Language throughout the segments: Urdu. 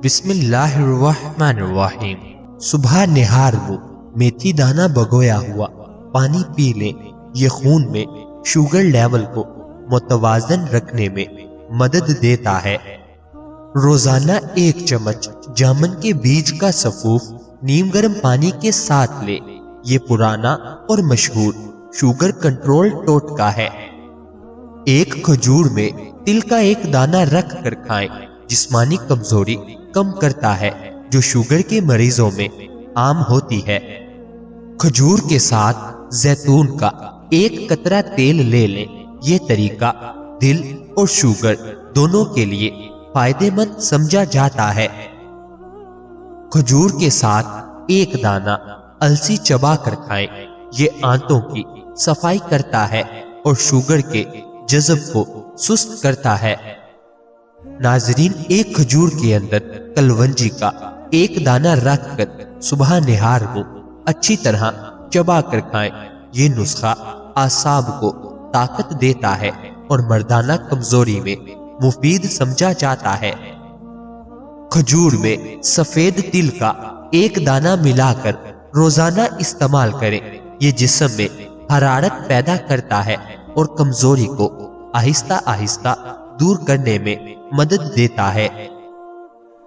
بسم اللہ الرحمن الرحیم۔ صبح نہار وہ میتھی دانہ بگویا ہوا پانی پی لیں، یہ خون میں شوگر لیول کو متوازن رکھنے میں مدد دیتا ہے۔ روزانہ 1 چمچ جامن کے بیج کا سفوف نیم گرم پانی کے ساتھ لے، یہ پرانا اور مشہور شوگر کنٹرول ٹوٹکا ہے۔ ایک کھجور میں تل کا 1 دانہ رکھ کر کھائیں، جسمانی کمزوری کم کرتا ہے جو شوگر کے مریضوں میں عام ہوتی ہے۔ کھجور کے ساتھ زیتون کا 1 قطرہ تیل لے لیں، یہ طریقہ دل اور شوگر دونوں کے لیے فائدہ مند سمجھا جاتا ہے۔ کھجور کے ساتھ 1 دانہ السی چبا کر کھائیں، یہ آنتوں کی صفائی کرتا ہے اور شوگر کے جذب کو سست کرتا ہے۔ ناظرین، 1 کھجور کے اندر کلونجی کا 1 دانہ رکھ کر صبح نہار کو اچھی طرح چبا کر کھائیں، یہ نسخہ اعصاب کو طاقت دیتا ہے اور مردانہ کمزوری میں مفید سمجھا جاتا ہے۔ کھجور میں سفید تل کا 1 دانہ ملا کر روزانہ استعمال کریں، یہ جسم میں حرارت پیدا کرتا ہے اور کمزوری کو آہستہ آہستہ دور کرنے میں مدد دیتا ہے۔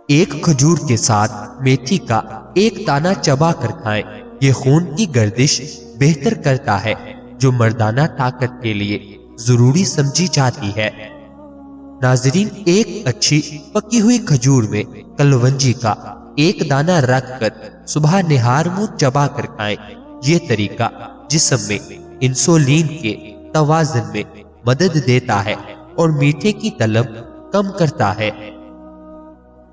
1 کھجور کے ساتھ میتھی کا 1 دانہ چبا کر کھائیں، یہ خون کی گردش بہتر کرتا ہے جو مردانہ طاقت کے لیے ضروری سمجھی جاتی ہے۔ ناظرین، 1 اچھی پکی ہوئی کھجور میں کلونجی کا 1 دانہ رکھ کر صبح نہار منہ چبا کر کھائیں، یہ طریقہ جسم میں انسولین کے توازن میں مدد دیتا ہے اور میٹھے کی طلب کم کرتا ہے۔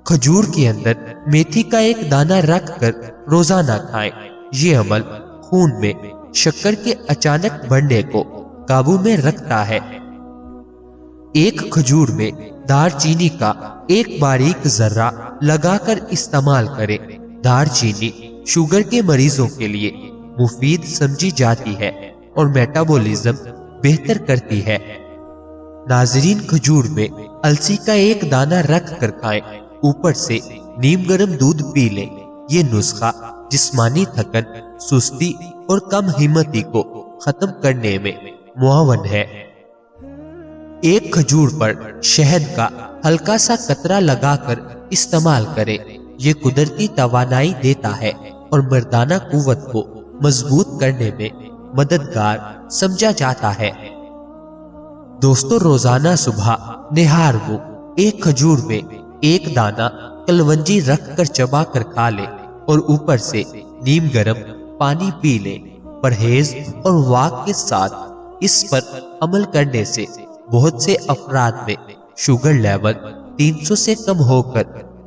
کھجور کے اندر میتھی کا 1 دانہ رکھ کر روزانہ کھائیں، یہ عمل خون میں شکر کے اچانک بڑھنے کو قابو میں رکھتا ہے۔ 1 کھجور میں دار چینی کا 1 باریک ذرہ لگا کر استعمال کریں، دار چینی شوگر کے مریضوں کے لیے مفید سمجھی جاتی ہے اور میٹابولزم بہتر کرتی ہے۔ ناظرین، کھجور میں السی کا 1 دانہ رکھ کر کھائیں، اوپر سے نیم گرم دودھ پی لیں، یہ نسخہ جسمانی تھکن، سستی اور کم ہمتی کو ختم کرنے میں معاون ہے۔ 1 کھجور پر شہد کا ہلکا سا قطرہ لگا کر استعمال کریں، یہ قدرتی توانائی دیتا ہے اور مردانہ قوت کو مضبوط کرنے میں مددگار سمجھا جاتا ہے۔ دوستو، روزانہ صبح نہار وہ 1 کھجور میں 1 دانہ کلونجی رکھ کر چبا کر کھا لیں اور اوپر سے نیم گرم پانی پی لیں۔ پرہیز اور واک کے ساتھ اس پر عمل کرنے سے بہت سے افراد میں شوگر لیول 300 سے کم ہو کر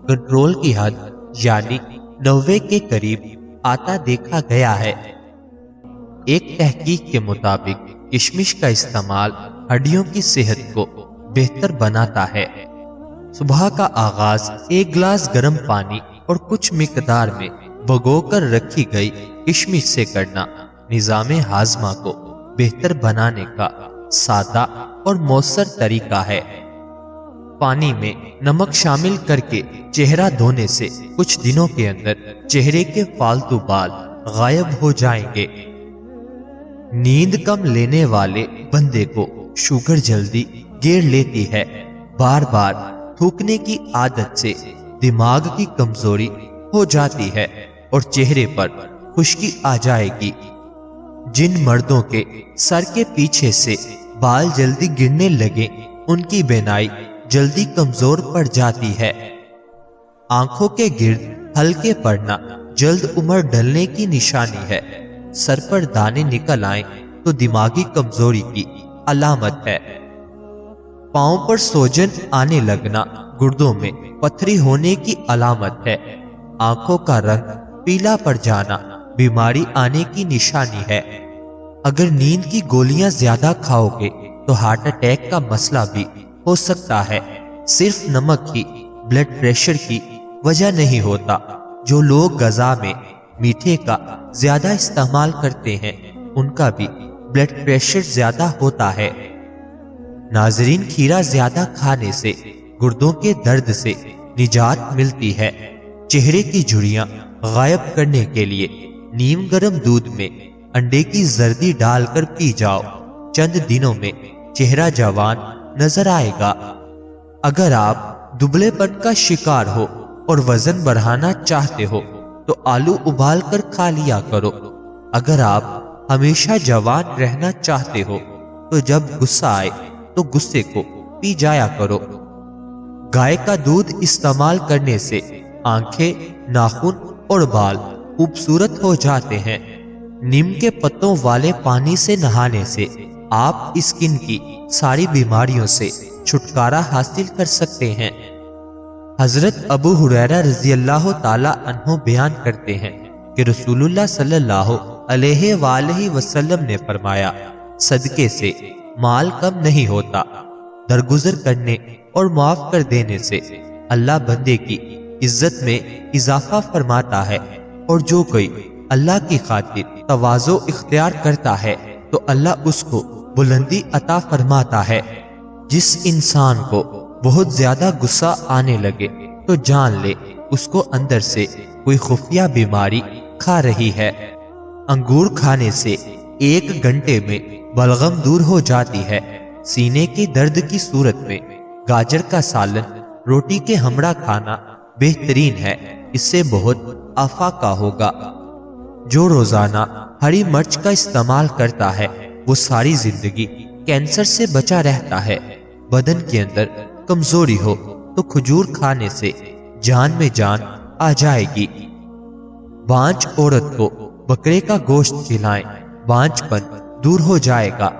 کنٹرول کی حد یعنی 90 کے قریب آتا دیکھا گیا ہے۔ ایک تحقیق کے مطابق کشمش کا استعمال ہڈیوں کی صحت کو بہتر بناتا ہے۔ صبح کا آغاز 1 گلاس گرم پانی اور کچھ مقدار میں بھگو کر رکھی گئی کشمش سے کرنا نظام ہاضمہ کو بہتر بنانے کا سادہ اور مؤثر طریقہ ہے۔ پانی میں نمک شامل کر کے چہرہ دھونے سے کچھ دنوں کے اندر چہرے کے فالتو بال غائب ہو جائیں گے۔ نیند کم لینے والے بندے کو شوگر جلدی گھیر لیتی ہے۔ بار بار تھوکنے کی عادت سے دماغ کی کمزوری ہو جاتی ہے اور چہرے پر خشکی آ جائے گی۔ جن مردوں کے سر کے پیچھے سے بال جلدی گرنے لگے، ان کی بینائی جلدی کمزور پڑ جاتی ہے۔ آنکھوں کے گرد ہلکے پڑنا جلد عمر ڈھلنے کی نشانی ہے۔ سر پر دانے نکل آئیں تو دماغی کمزوری کی علامت ہے۔ پاؤں پر سوجن آنے لگنا گردوں میں پتھری ہونے کی علامت ہے۔ آنکھوں کا رنگ پیلا پڑ جانا بیماری آنے کی نشانی ہے۔ اگر نیند کی گولیاں زیادہ کھاؤ گے تو ہارٹ اٹیک کا مسئلہ بھی ہو سکتا ہے۔ صرف نمک ہی بلڈ پریشر کی وجہ نہیں ہوتا۔ جو لوگ غذا میں میٹھے کا زیادہ استعمال کرتے ہیں، ان کا بھی بلڈ پریشر زیادہ ہوتا ہے۔ ناظرین، کھیرا زیادہ کھانے سے گردوں کے درد سے نجات ملتی ہے۔ چہرے کی جھریاں غائب کرنے کے لیے نیم گرم دودھ میں انڈے کی زردی ڈال کر پی جاؤ، چند دنوں میں چہرہ جوان نظر آئے گا۔ اگر آپ دبلے پن کا شکار ہو اور وزن بڑھانا چاہتے ہو تو آلو ابال کر کھا لیا کرو۔ اگر آپ ہمیشہ جوان رہنا چاہتے ہو تو جب غصہ آئے تو غصے کو پی جایا کرو۔ گائے کا دودھ استعمال کرنے سے آنکھیں، ناخن اور بال خوبصورت ہو جاتے ہیں۔ نیم کے پتوں والے پانی سے نہانے سے آپ اسکن کی ساری بیماریوں سے چھٹکارا حاصل کر سکتے ہیں۔ حضرت ابو ہریرہ رضی اللہ تعالی عنہ بیان کرتے ہیں کہ رسول اللہ صلی اللہ علیہ وآلہ وسلم نے فرمایا، صدقے سے مال کم نہیں ہوتا، درگزر کرنے اور معاف کر دینے سے اللہ بندے کی عزت میں اضافہ فرماتا ہے، اور جو کوئی اللہ کی خاطر تواضع اختیار کرتا ہے تو اللہ اس کو بلندی عطا فرماتا ہے۔ جس انسان کو بہت زیادہ غصہ آنے لگے تو جان لے اس کو اندر سے کوئی خفیہ بیماری کھا رہی ہے۔ انگور کھانے سے 1 گھنٹے میں بلغم دور ہو جاتی ہے۔ سینے کے درد کی صورت میں گاجر کا سالن روٹی کے ہمراہ کھانا بہترین ہے، اس سے بہت افاقہ ہوگا۔ جو روزانہ ہری مرچ کا استعمال کرتا ہے وہ ساری زندگی کینسر سے بچا رہتا ہے۔ بدن کے اندر کمزوری ہو تو کھجور کھانے سے جان میں جان آ جائے گی۔ بانجھ عورت کو بکرے کا گوشت کھلائیں، بانجھ پن دور ہو جائے گا۔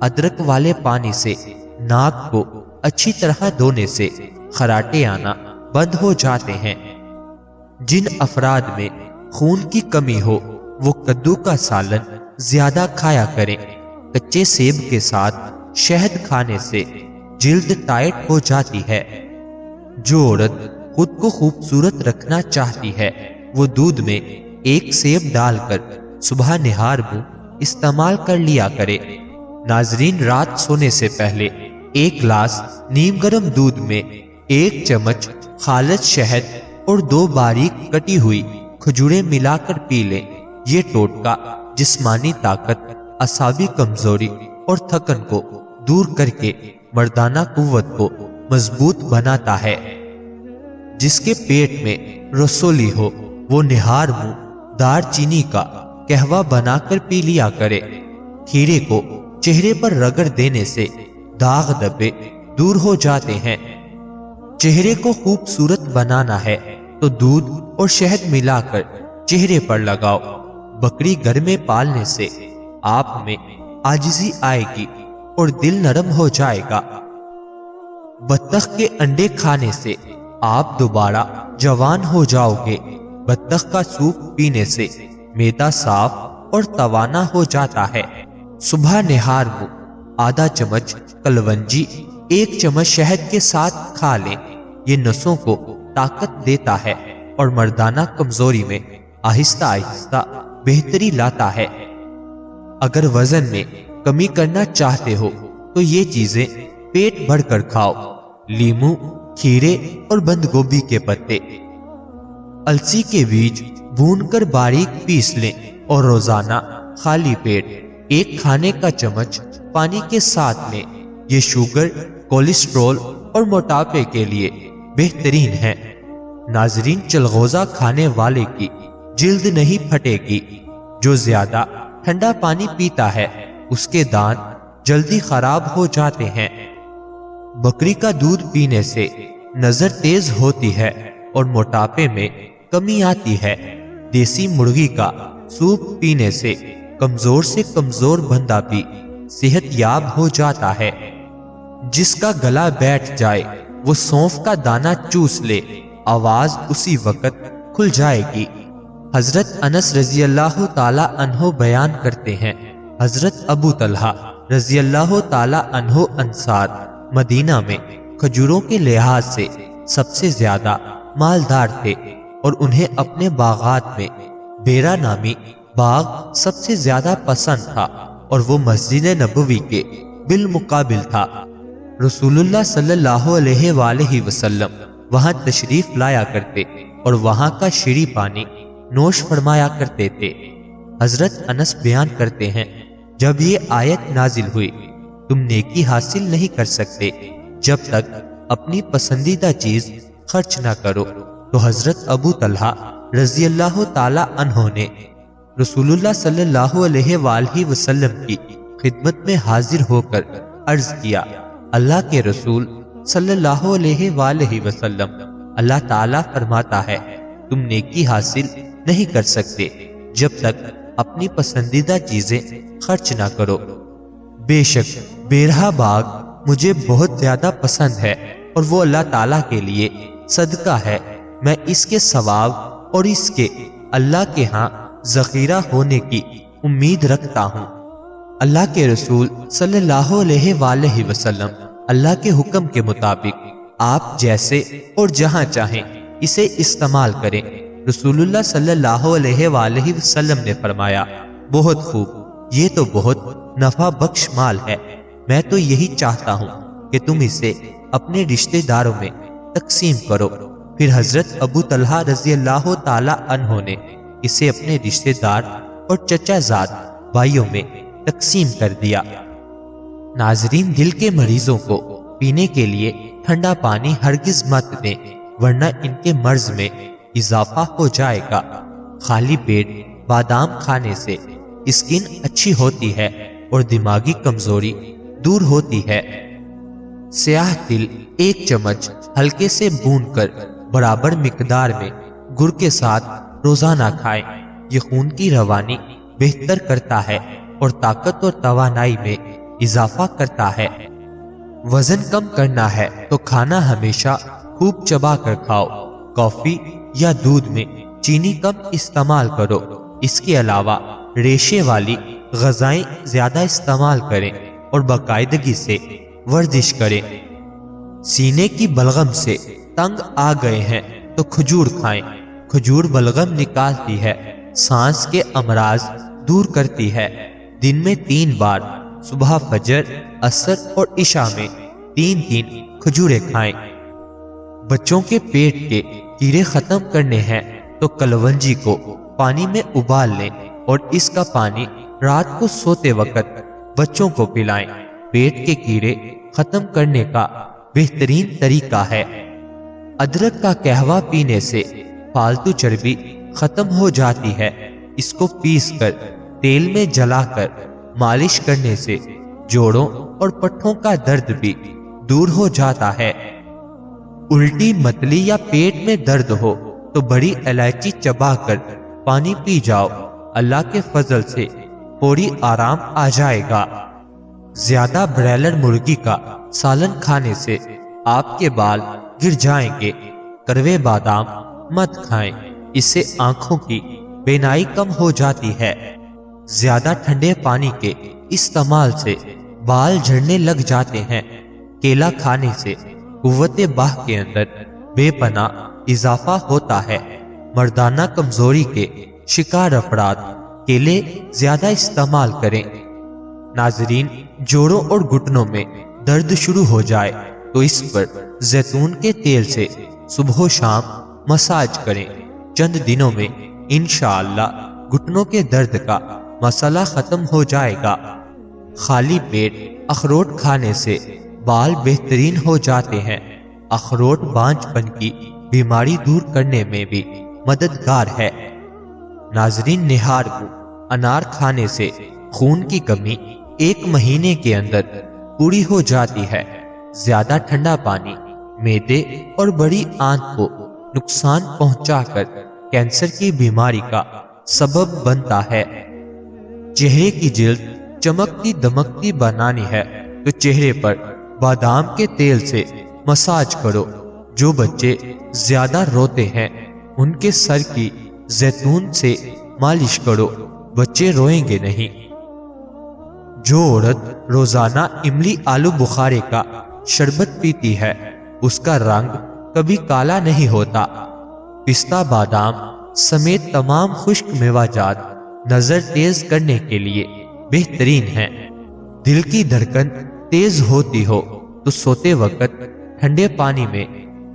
ادرک والے پانی سے ناک کو اچھی طرح دھونے سے خراٹے آنا بند ہو جاتے ہیں۔ جن افراد میں خون کی کمی ہو وہ کدو کا سالن زیادہ کھایا کریں۔ کچے سیب کے ساتھ شہد کھانے سے جلد ٹائٹ ہو جاتی ہے۔ جو عورت خود کو خوبصورت رکھنا چاہتی ہے وہ دودھ میں 1 سیب ڈال کر صبح نہار منہ استعمال کر لیا کرے۔ ناظرین، رات سونے سے پہلے 1 گلاس نیم گرم دودھ میں 1 چمچ خالص شہد اور 2 باریک کٹی ہوئی کھجوریں ملا کر پی لیں۔ یہ ٹوٹکا جسمانی طاقت، اعصابی کمزوری اور تھکن کو دور کر کے مردانہ قوت کو مضبوط بناتا ہے۔ جس کے پیٹ میں رسولی ہو وہ نہار منہ دار چینی کا قہوہ بنا کر پی لیا کرے۔ کھیرے کو چہرے پر رگڑ دینے سے داغ دبے دور ہو جاتے ہیں۔ چہرے کو خوبصورت بنانا ہے تو دودھ اور شہد ملا کر چہرے پر لگاؤ۔ بکری گھر میں پالنے سے آپ میں عاجزی آئے گی اور دل نرم ہو جائے گا۔ بطخ کے انڈے کھانے سے آپ دوبارہ جوان ہو جاؤ گے۔ بطخ کا سوپ پینے سے معدہ صاف اور توانا ہو جاتا ہے۔ صبح نہار منہ آدھا چمچ کلونجی 1 چمچ شہد کے ساتھ کھا لیں۔ یہ نسوں کو طاقت دیتا ہے اور مردانہ کمزوری میں آہستہ آہستہ بہتری لاتا ہے۔ اگر وزن میں کمی کرنا چاہتے ہو تو یہ چیزیں پیٹ بھر کر کھاؤ: لیموں، کھیرے اور بند گوبھی کے پتے۔ السی کے بیج بھون کر باریک پیس لیں اور روزانہ خالی پیٹ 1 کھانے کا چمچ پانی کے ساتھ لیں۔ یہ شوگر، کولیسٹرول اور موٹاپے کے لیے بہترین ہے۔ ناظرین، چلغوزہ کھانے والے کی جلد نہیں پھٹے گی۔ جو زیادہ ٹھنڈا پانی پیتا ہے اس کے دانت جلدی خراب ہو جاتے ہیں۔ بکری کا دودھ پینے سے نظر تیز ہوتی ہے اور موٹاپے میں کمی آتی ہے۔ دیسی مرغی کا سوپ پینے سے کمزور سے کمزور بندہ بھی صحت یاب ہو جاتا ہے۔ جس کا گلا بیٹھ جائے وہ سونف کا دانہ چوس لے، آواز اسی وقت کھل جائے گی۔ حضرت انس رضی اللہ تعالی عنہ بیان کرتے ہیں، حضرت ابو طلحہ رضی اللہ تعالی عنہ انصار مدینہ میں کھجوروں کے لحاظ سے سب سے زیادہ مالدار تھے اور انہیں اپنے باغات میں بیرا نامی باغ سب سے زیادہ پسند تھا اور وہ مسجد نبوی کے بالمقابل تھا۔ رسول اللہ صلی اللہ علیہ وآلہ وسلم وہاں تشریف لایا کرتے اور وہاں کا شیریں پانی نوش فرمایا کرتے تھے۔ حضرت انس بیان کرتے ہیں، جب یہ آیت نازل ہوئی، تم نیکی حاصل نہیں کر سکتے جب تک اپنی پسندیدہ چیز خرچ نہ کرو، تو حضرت ابو طلحہ رضی اللہ تعالی عنہ نے رسول اللہ صلی اللہ علیہ وآلہ وسلم کی خدمت میں حاضر ہو کر عرض کیا، اللہ کے رسول صلی اللہ علیہ وآلہ وسلم، اللہ تعالیٰ فرماتا ہے تم نیکی حاصل نہیں کر سکتے جب تک اپنی پسندیدہ چیزیں خرچ نہ کرو۔ بے شک بیرہا باغ مجھے بہت زیادہ پسند ہے اور وہ اللہ تعالیٰ کے لیے صدقہ ہے، میں اس کے ثواب اور اس کے اللہ کے ہاں ذخیرہ ہونے کی امید رکھتا ہوں۔ اللہ کے رسول صلی اللہ علیہ وآلہ وسلم اللہ کے حکم کے مطابق آپ جیسے اور جہاں چاہیں اسے استعمال کریں۔ رسول اللہ صلی اللہ علیہ وآلہ وسلم نے فرمایا، بہت خوب، یہ تو بہت نفع بخش مال ہے، میں تو یہی چاہتا ہوں کہ تم اسے اپنے رشتہ داروں میں تقسیم کرو۔ پھر حضرت ابو طلحہ رضی اللہ تعالی عنہ نے اسے اپنے رشتہ دار اور چچا زاد بھائیوں میں تقسیم کر دیا۔ ناظرین، دل کے مریضوں کو پینے کے لیے ٹھنڈا پانی ہرگز مت دیں، ورنہ ان کے مرض میں اضافہ ہو جائے گا۔ خالی پیٹ بادام کھانے سے اسکن اچھی ہوتی ہے اور دماغی کمزوری دور ہوتی ہے۔ سیاہ تل 1 چمچ ہلکے سے بھون کر برابر مقدار میں گڑ کے ساتھ روزانہ کھائیں، یہ خون کی روانی بہتر کرتا ہے اور طاقت اور توانائی میں اضافہ کرتا ہے۔ وزن کم کرنا ہے تو کھانا ہمیشہ خوب چبا کر کھاؤ۔ کافی یا دودھ میں چینی کم استعمال کرو۔ اس کے علاوہ ریشے والی غذائیں زیادہ استعمال کریں اور باقاعدگی سے ورزش کریں۔ سینے کی بلغم سے تنگ آ گئے ہیں تو کھجور کھائیں، کھجور بلغم نکالتی ہے، سانس کے امراض دور کرتی ہے۔ دن میں 3 بار، صبح فجر، عصر اور عشاء میں 3 کھجوریں کھائیں۔ بچوں کے پیٹ کے کیڑے ختم کرنے ہیں تو کلونجی کو پانی میں ابال لیں اور اس کا پانی رات کو سوتے وقت بچوں کو پلائیں۔ پیٹ کے کیڑے ختم کرنے کا بہترین طریقہ ہے۔ ادرک کا قہوہ پینے سے فالتو چربی ختم ہو جاتی ہے۔ اس کو پیس کر تیل میں جلا کر مالش کرنے سے جوڑوں اور پٹھوں کا درد بھی دور ہو جاتا ہے۔ الٹی، متلی یا پیٹ میں درد ہو تو بڑی الائچی چبا کر پانی پی جاؤ، اللہ کے فضل سے فوری آرام آ جائے گا۔ زیادہ برائلر مرغی کا سالن کھانے سے آپ کے بال گر جائیں گے۔ کڑوے بادام مت کھائیں، اس سے آنکھوں کی بینائی کم ہو جاتی ہے۔ زیادہ ٹھنڈے پانی کے استعمال سے بال جھڑنے لگ جاتے ہیں۔ کیلا کھانے سے قوت باہ کے اندر بے پناہ اضافہ ہوتا ہے۔ مردانہ کمزوری کے شکار افراد کیلے زیادہ استعمال کریں۔ ناظرین، جوڑوں اور گھٹنوں میں درد شروع ہو جائے تو اس پر زیتون کے تیل سے صبح و شام مساج کریں۔ چند دنوں میں انشاءاللہ گھٹنوں کے درد کا مسئلہ ختم ہو جائے گا۔ خالی پیٹ اخروٹ کھانے سے بال بہترین ہو جاتے ہیں۔ اخروٹ بانجھ پن کی بیماری دور کرنے میں بھی مددگار ہے۔ ناظرین، نہاربو انار کھانے سے خون کی کمی 1 مہینے کے اندر پوری ہو جاتی ہے۔ زیادہ ٹھنڈا پانی معدے اور بڑی آنت کو نقصان پہنچا کر کینسر کی بیماری کا سبب بنتا ہے۔ چہرے کی جلد چمکتی دمکتی بنانی ہے تو چہرے پر بادام کے تیل سے مساج کرو۔ جو بچے زیادہ روتے ہیں ان کے سر کی زیتون سے مالش کرو، بچے روئیں گے نہیں۔ جو عورت روزانہ املی آلو بخارے کا شربت پیتی ہے اس کا رنگ کبھی کالا نہیں ہوتا۔ پستہ بادام سمیت تمام خشک میوہ جات نظر تیز کرنے کے لیے بہترین ہیں۔ دل کی دھڑکن تیز ہوتی ہو تو سوتے وقت ٹھنڈے پانی میں